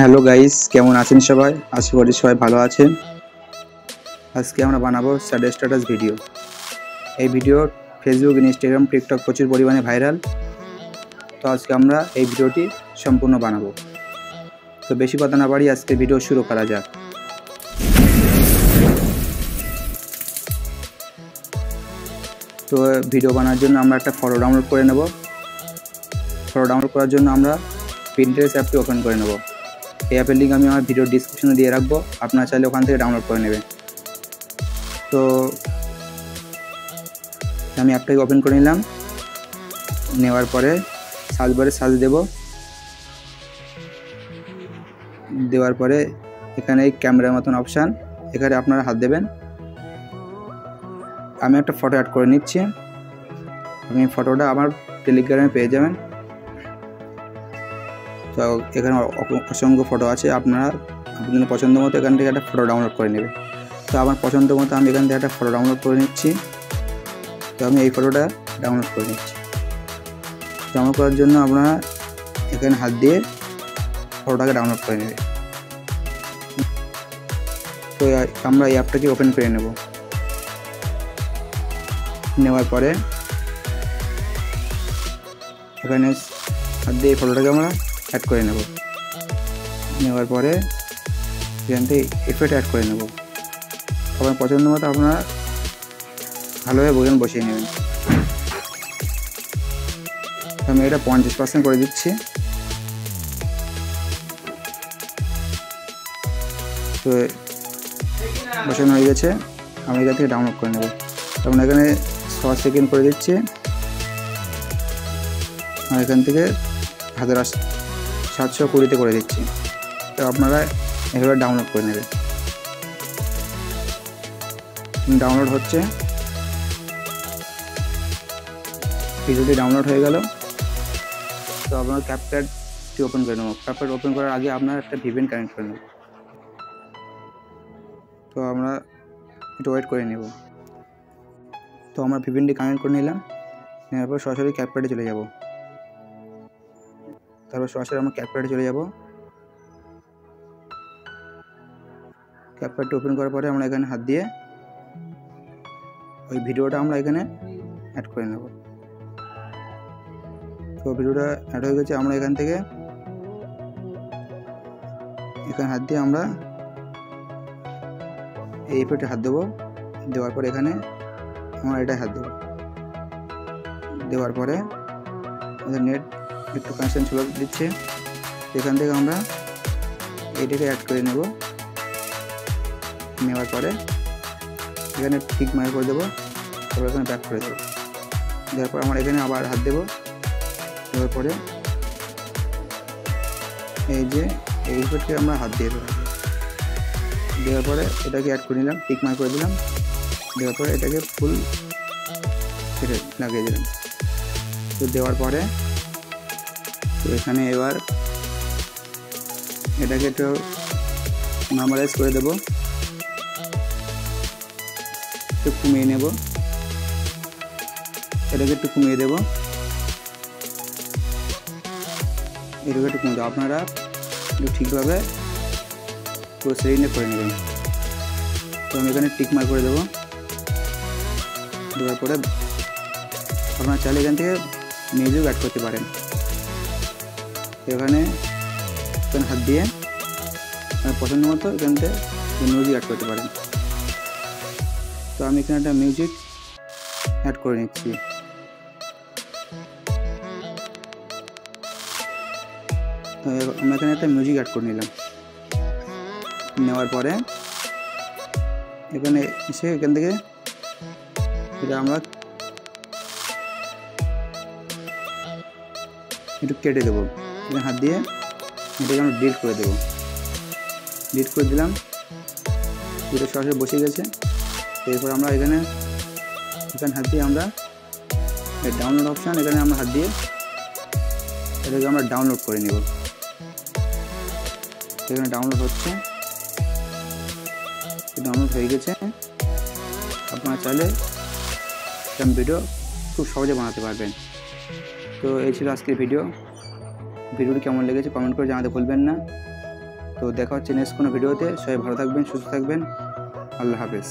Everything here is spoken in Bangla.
হ্যালো গাইস, কেমন আছেন সবাই? আশা করি সবাই ভালো আছেন। আজকে আমরা বানাবো স্যাড স্ট্যাটাস ভিডিও। এই ভিডিও ফেসবুক, ইনস্টাগ্রাম, টিকটক প্রচুর পরিমাণে ভাইরাল। তো আজকে আমরা এই ভিডিওটি সম্পূর্ণ বানাবো। তো বেশি কথা না বাড়িয়ে আজকে ভিডিও শুরু করা যাক। তো ভিডিও বানানোর জন্য আমরা একটা ফটো ডাউনলোড করে নেব। ফটো ডাউনলোড করার জন্য আমরা পিন্টারেস্ট অ্যাপটি ওপেন করে নেব। এই অ্যাপের লিঙ্ক আমি আমার ভিডিও ডিসক্রিপশনে দিয়ে রাখবো, আপনারা চাইলে ওখান থেকে ডাউনলোড করে নেবেন। তো আমি অ্যাপটাকে ওপেন করে নিলাম। নেওয়ার পরে সার্চ বারে সার্চ দেওয়ার পরে এখানে এই ক্যামেরার মতন অপশান, এখানে আপনারা হাত দেবেন। আমি একটা ফটো অ্যাড করে নিচ্ছি। আমি ফটোটা আমার টেলিগ্রামে পেয়ে যাবেন। তো এখানে অসংখ্য ফটো আছে, আপনাদের পছন্দ মতো এখান থেকে একটা ফটো ডাউনলোড করে নেবে। তো আমার পছন্দ মতো আমি এখান থেকে একটা ফটো ডাউনলোড করে নিচ্ছি। তো আমি এই ফটোটা ডাউনলোড করে নিচ্ছি। ডাউনলোড করার জন্য আপনারা এখানে হাত দিয়ে ফটোটাকে ডাউনলোড করে নেবে। তো আমরা এই অ্যাপটাকে ওপেন করে নেব। নেওয়ার পরে এখানে হাত দিয়ে ফটোটাকে আমরা অ্যাড করে নেব। নেওয়ার পরে এখান থেকে এফেক্ট অ্যাড করে নেব। আপনার পছন্দ মতো আপনারা ভালোভাবে বসিয়ে নেবেন। আমি এটা 50% করে দিচ্ছি। তো বসানো হয়ে গেছে, আমি এখান থেকে ডাউনলোড করে নেব। তখন এখানে 6 সেকেন্ড করে দিচ্ছি, আর এখান থেকে 1720 করে দিচ্ছি। তো আপনারা এভাবে ডাউনলোড করে নেবেন। ডাউনলোড হচ্ছে, ভিডিওটি ডাউনলোড হয়ে গেল। তো আপনার ক্যাপকাটটি ওপেন করে নেব। ক্যাপকাট ওপেন করার আগে আপনার একটা ভিপিএন কানেক্ট করে নেব। তো আমরা একটু ওয়েট করে নেব। তো আমরা ভিপিএনটি কানেক্ট করে নিলাম। নেওয়ার পর সরাসরি ক্যাপকাটে চলে যাব। তারপর সরাসরি আমরা ক্যাপকাটে চলে যাব। ক্যাপকাটটি ওপেন করার পরে আমরা এখানে হাত দিয়ে ওই ভিডিওটা আমরা এখানে অ্যাড করে নেব। তো ভিডিওটা অ্যাড হয়ে গেছে। আমরা এখান থেকে হাত দিয়ে আমরা এই এফেক্টে হাত দেবো। দেওয়ার পরে এখানে আমরা এটাই হাত দেবো। দেওয়ার পরে আমাদের নেট একটু কানেকশন চলে দিচ্ছে। এখান থেকে আমরা এইটাকে অ্যাড করে নেব। নেওয়ার পরে এখানে টিক মার্ক করে দেবো। তারপর এখানে ব্যাক করে দেবো। দেওয়ার পর আমরা এখানে আবার হাত দেবো। দেওয়ার পরে এই যে এই ইফেক্টকে আমরা হাত দিয়ে দেবো। দেওয়ার পরে এটাকে অ্যাড করে নিলাম, টিক মার্ক করে দিলাম। দেওয়ার পরে এটাকে ফুল কেটে লাগিয়ে দিলাম। তো দেওয়ার পরে এখানে এবার এটাকে একটু নর্মালাইজ করে দেবো, একটু কমিয়ে নেব। এটাকে একটু কমিয়ে দেবো, এটাকে একটু কমিয়ে দেবো। আপনারা একটু ঠিকভাবে পুরো সেটিংটা করে নেবেন। তো আমি এখানে টিক মার্ক করে দেবো। দেওয়ার পরে আপনারা চাইলে এখান থেকে মিউজিক অ্যাড করতে পারেন। এখানে হাত দিয়ে আপনার পছন্দ মতো এখান থেকে মিউজিক অ্যাড করতে পারেন। তো আমি এখানে একটা মিউজিক অ্যাড করে নিচ্ছি। তো আমি এখানে একটা মিউজিক অ্যাড করে নিলাম। নেওয়ার পরে এখানে এসে এখান থেকে এটা আমরা একটু কেটে দেবো। এখানে হাত দিয়ে এটাকে আমরা ডিলিট করে দেবো। ডিলিট করে দিলাম। এটা সরাসরি বসে গেছে। এরপর আমরা এখানে হাত দিয়ে আমরা এই ডাউনলোড অপশান, এখানে আমরা হাত দিয়ে এটাকে আমরা ডাউনলোড করে নেব। এখানে ডাউনলোড হচ্ছে, ডাউনলোড হয়ে গেছে। আপনারা চাইলে এরকম ভিডিও খুব সহজে বানাতে পারবেন। তো এই ছিল আজকের ভিডিওটি কেমন লেগেছে কমেন্ট করে জানাতে ভুলবেন না। তো দেখা হচ্ছে নেক্সট কোনো ভিডিওতে। সবাই ভালো থাকবেন, সুস্থ থাকবেন। আল্লাহ হাফেজ।